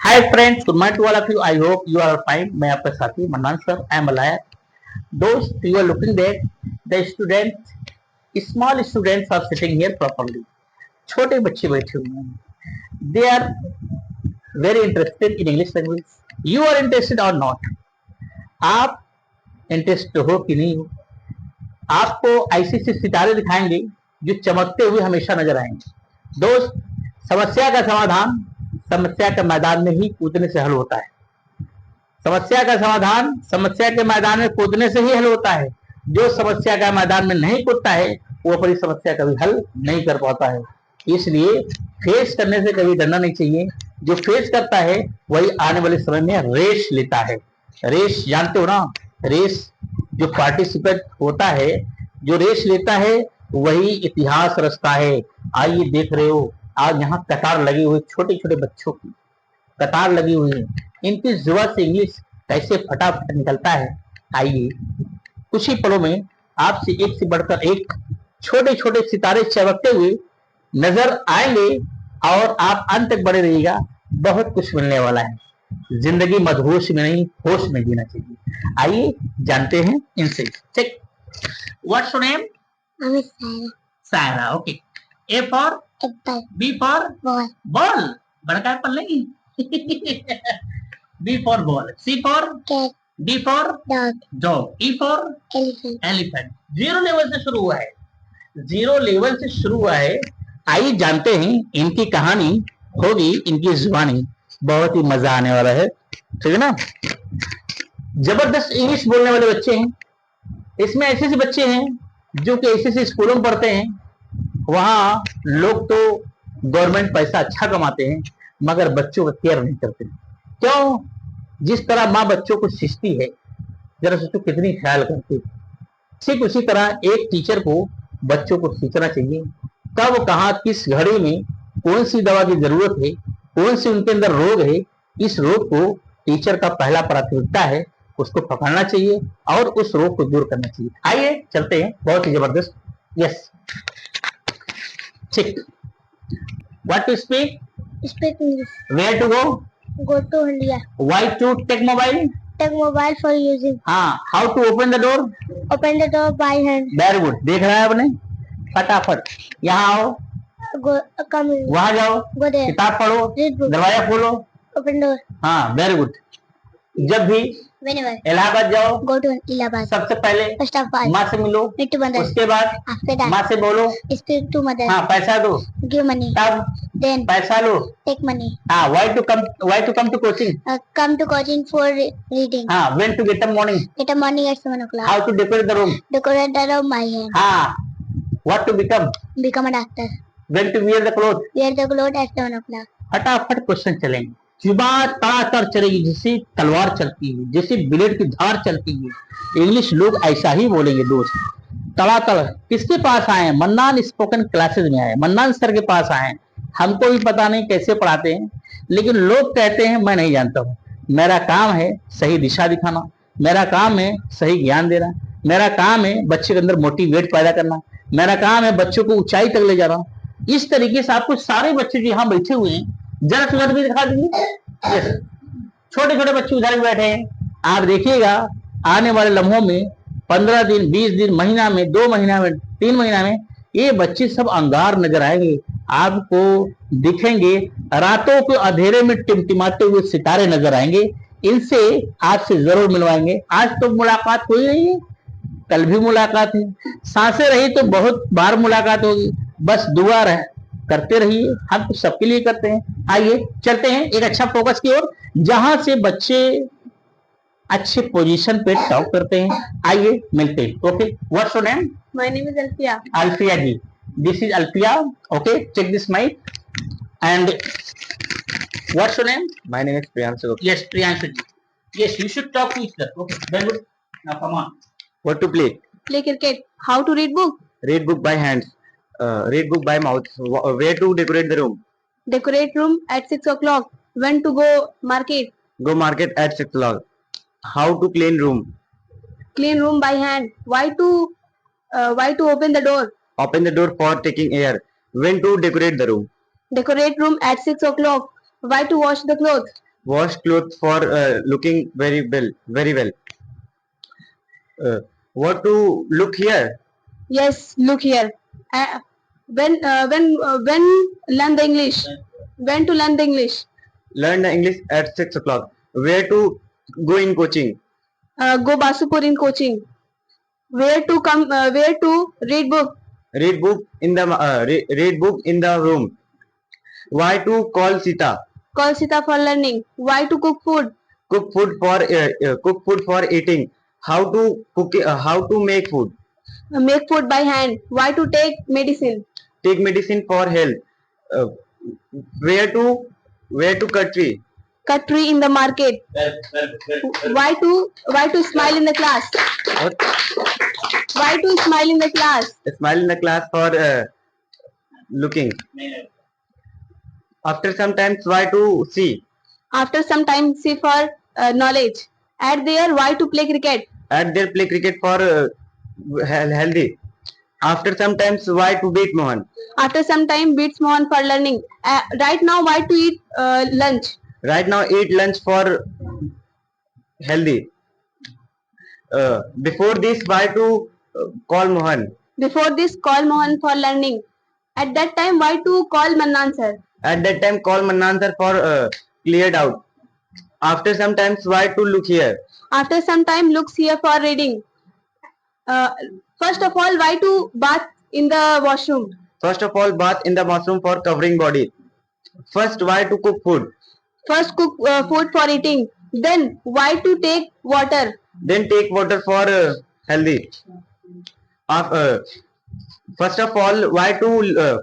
Hi friends, good morning to all of you. I hope you are fine. मैं आपका साथी Mannan sir, I am Alaya. दोस्त, you are looking that the student small students are sitting here properly. छोटे बच्चे बैठे हुए हैं। They are very interested in English language. You are interested or not? आप इंटरेस्टेड हो कि नहीं हो? आपको ऐसे ऐसे सितारे दिखाएंगे जो चमकते हुए हमेशा नजर आएंगे। दोस्त, समस्या का समाधान समस्या के मैदान में ही कूदने से हल होता है। समस्या का समाधान समस्या के मैदान में कूदने से ही हल होता है। जो समस्या का मैदान में नहीं कूदता है वो अपनी समस्या कभी हल नहीं कर पाता है। इसलिए फेस करने से कभी डरना नहीं चाहिए। जो फेस करता है वही आने वाले समय में रेस लेता है। रेस जानते हो ना? रेस जो पार्टिसिपेंट होता है, जो रेस लेता है, वही इतिहास रचता है। आइए, देख रहे हो आज यहाँ कतार लगी हुई, छोटे छोटे बच्चों की कतार लगी हुई है। इनकी जुबान से इंग्लिश कैसे फटाफट निकलता है। आइए, कुछ ही पलों में आपसे एक से बढ़कर एक छोटे छोटे सितारे चमकते हुए नजर आएंगे और आप अंत तक बने रहिएगा। बहुत कुछ मिलने वाला है। जिंदगी मदहोश में नहीं, होश में जीना चाहिए। आइए जानते हैं इनसे। ठीक, what's your name? Saira. Okay. A for apple, B for ball, ball बड़का एप्पल नहीं। B for ball, C for cat, D for dog, dog, E for elephant, elephant. Zero level से शुरू हुआ है, जीरो लेवल से शुरू हुआ है। आइए जानते हैं इनकी कहानी होगी, इनकी जुबानी। बहुत ही मजा आने वाला है, ठीक है ना? जबरदस्त इंग्लिश बोलने वाले बच्चे हैं। इसमें ऐसे ऐसे बच्चे हैं जो कि ऐसे ऐसे स्कूलों में पढ़ते हैं। वहां लोग तो गवर्नमेंट पैसा अच्छा कमाते हैं मगर बच्चों का केयर नहीं करते। क्यों? जिस तरह माँ बच्चों को सींचती है, जरा सोचो कितनी ख्याल करती। ठीक उसी तरह एक टीचर को बच्चों को सींचना चाहिए। कब, कहाँ, किस घड़ी में कौन सी दवा की जरूरत है, कौन सी उनके अंदर रोग है, इस रोग को टीचर का पहला प्राथमिकता है, उसको पकड़ना चाहिए और उस रोग को दूर करना चाहिए। आइए चलते हैं। बहुत ही जबरदस्त। यस, ठीक। What to speak? Speak English. Where to go? Go to India. Why to take mobile? Take mobile for using. हाँ, how to open the door? Open the door by hand. Very good. देख रहा है आपने? फटाफट यहाँ आओ, Go. Come in. वहां जाओ, Go there. किताब पढ़ो, Read book. दरवाजा खोलो। Open door. हाँ, वेरी गुड। जब भी Whenever. इलाहाबाद जाओ, Go to Allahabad. सबसे पहले First of all. माँ से मिलो, Meet to mother. उसके बाद After that. माँ से बोलो, Speak to mother. हाँ पैसा दो, Give money. तब Then पैसा लो। take money. हाँ, why to come to coaching? Come to coaching for reading. हाँ, when to get up morning? Get up morning at 7 o'clock. How to decorate the room? Decorate the room by hand. हाँ, what to become? Become a doctor. When to wear the clothes? Wear the clothes at 7 o'clock. फटाफट question चलेंगे। जुबान तड़ातड़ चलेगी, जैसे तलवार चलती है, जैसे ब्लेड की धार चलती है। इंग्लिश लोग ऐसा ही बोलेंगे दोस्त, तड़ातड़। किसके पास आए? मन्नान स्पोकन क्लासेस में आए, मन्नान सर के पास आए। हमको भी पता नहीं कैसे पढ़ाते हैं, लेकिन लोग कहते हैं मैं नहीं जानता हूँ। मेरा काम है सही दिशा दिखाना, मेरा काम है सही ज्ञान देना, मेरा काम है बच्चे के अंदर मोटिवेट पैदा करना, मेरा काम है बच्चों को ऊंचाई तक ले जाना। इस तरीके से आपको सारे बच्चे जो यहाँ बैठे हुए हैं, जरा फिगर भी दिखा दीजिए। यस, छोटे छोटे बच्चे उधर बैठे हैं। आप देखिएगा आने वाले लम्हों में 15 दिन, 20 दिन, महीना में, 2 महीना में, 3 महीना में ये बच्चे सब अंगार नजर आएंगे। आपको दिखेंगे, रातों के अंधेरे में टिमटिमाते हुए सितारे नजर आएंगे। इनसे आपसे जरूर मिलवाएंगे। आज तो मुलाकात हुई नहीं है, कल भी मुलाकात है, सांसें रही तो बहुत बार मुलाकात होगी। बस दुआ करते रहिए, हम तो सबके लिए करते हैं। आइए चलते हैं एक अच्छा फोकस की ओर, जहां से बच्चे अच्छे पोजीशन पे टॉप करते हैं। आइए मिलते हैं। Okay, what's your name? My name is Alfia. Alfia ji, this is Alfia. Okay, check this mike. And what's your name? My name is Priyanshu. Yes, Priyanshu ji. Yes, you should talk to each other. Okay, very good. Now come on. What to play? Play cricket. How to read book? Read book by hands. Read book by mouth. Where to decorate the room? Decorate room at 6 o'clock. When to go market? Go market at 6 o'clock. How to clean room? Clean room by hand. Why to open the door? Open the door for taking air. When to decorate the room? Decorate room at 6 o'clock. Why to wash the clothes? Wash clothes for looking very well. Very well. What to look here? Yes, look here. When learn the English? When to learn the English? Learn the English at 6 o'clock. Where to go in coaching? Go Basupur in coaching. Where to come? Where to read book? Read book in the read book in the room. Why to call Sita? Call Sita for learning. Why to cook food? Cook food for eating. How to how to make food? Make food by hand. Why to take medicine? Take medicine for health. Uh, where to cut tree? Cut tree in the market. Why to smile in the class? What? Why to smile in the class? Smile in the class for looking. After sometimes why to see? After some time, see for knowledge. At there, why to play cricket? At their play cricket for healthy. After sometimes why to beat Mohan? After some time, beats Mohan for learning. Right now, why to eat lunch? Right now eat lunch for healthy. Before this why to call Mohan? Before this, call Mohan for learning. At that time, why to call Mannan sir? At that time call Mannan sir for cleared out. After sometimes why to look here? After some time, looks here for reading. First of all, why to bath in the washroom? First of all bath in the bathroom for covering body. First why to cook food? First, cook food for eating. Then, why to take water? Then take water for healthy. Uh, first of all why to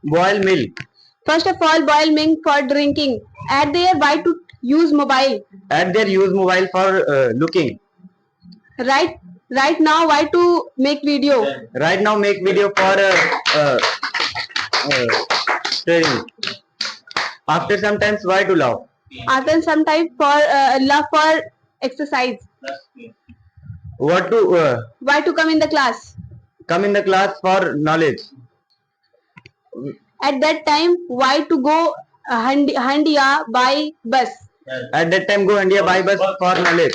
boil milk? First of all, boil milk for drinking. At there, why to use mobile? At their use mobile for looking. Right now, why to make video? Right now make video for training. After sometimes why to laugh? After some time for love for exercise. What to Why to come in the class? come in the class for knowledge. At that time, why to go Handia by bus? At that time go India by bus for knowledge.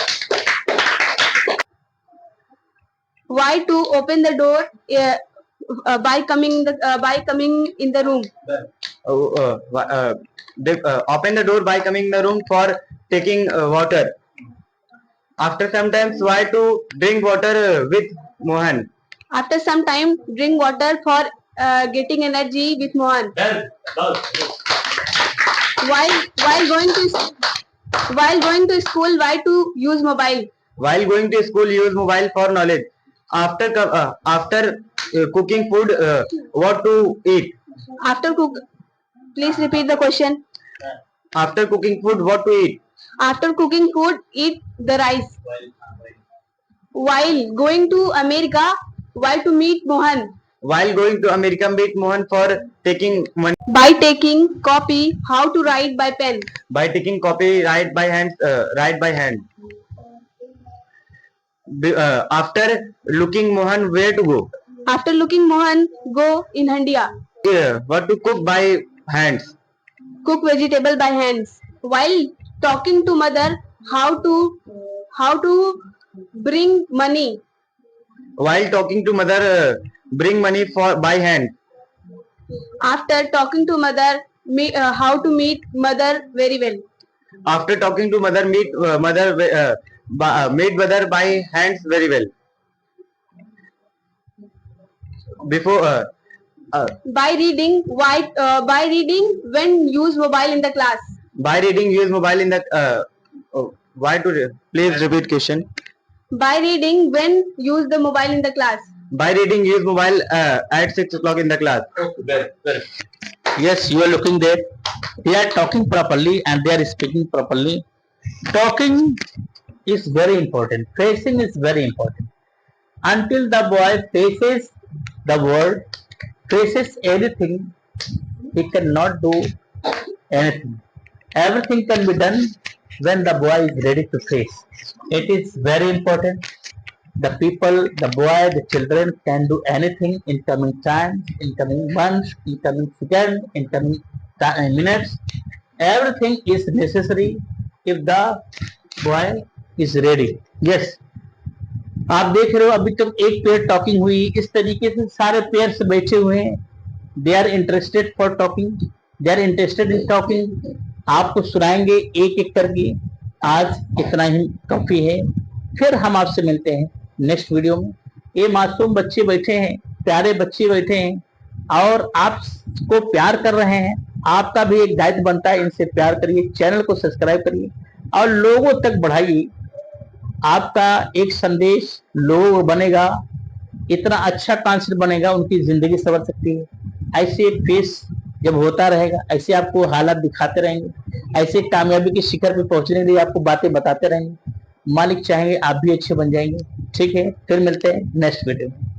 Why to open the door by coming in the room? They open the door by coming in the room for taking water. After sometimes why to drink water with Mohan? After some time, drink water for getting energy with Mohan. While going to school, why to use mobile? While going to school use mobile for knowledge. After cooking food what to eat? After cook, please repeat the question. After cooking food what to eat? After cooking food, eat the rice. While going to America, why to meet Mohan? While going to America meet Mohan for taking money. By taking copy, how to write by pen? By taking copy write by hand. After looking Mohan where to go? After looking Mohan, go in Handia. What to cook by hands? Cook vegetable by hands. While talking to mother, how to bring money? While talking to mother bring money for by hand. After talking to mother, how to meet mother very well? After talking to mother meet meet mother by hands very well. Before By reading, by reading when use mobile in the class? by reading use mobile in the why to please repeat question. By reading when use the mobile in the class? By reading use mobile at 6 o'clock in the class. Yes, you are looking there. They are talking properly and they are speaking properly. Talking is very important. Facing is very important. Until the boy faces the world, faces anything, he cannot do anything. Everything can be done when the boy is ready to face. It is very important. The people, the boy, the children can do anything in coming time, in coming months, in coming seconds, in coming minutes. everything is necessary if the boy is ready. Yes. आप देख रहे हो अभी तक एक pair talking हुई, इस तरीके से सारे पेयर्स बैठे हुए हैं. They are interested for talking, they are interested in talking. आपको सुनाएंगे एक एक करके. आज इतना ही काफी है. फिर हम आपसे मिलते हैं नेक्स्ट वीडियो में. ये मासूम बच्चे बैठे हैं, प्यारे बच्चे बैठे हैं और आपको प्यार कर रहे हैं. आपका भी एक दायित्व बनता है, इनसे प्यार करिए, चैनल को सब्सक्राइब करिए और लोगों तक बढ़ाइए. आपका एक संदेश लोग बनेगा, इतना अच्छा कॉन्सेप्ट बनेगा, उनकी जिंदगी संवर सकती है. ऐसे फेस जब होता रहेगा, ऐसे आपको हालात दिखाते रहेंगे, ऐसे कामयाबी के शिखर पे पहुंचने के लिए आपको बातें बताते रहेंगे. मालिक चाहेंगे आप भी अच्छे बन जाएंगे. ठीक है, फिर मिलते हैं नेक्स्ट वीडियो में.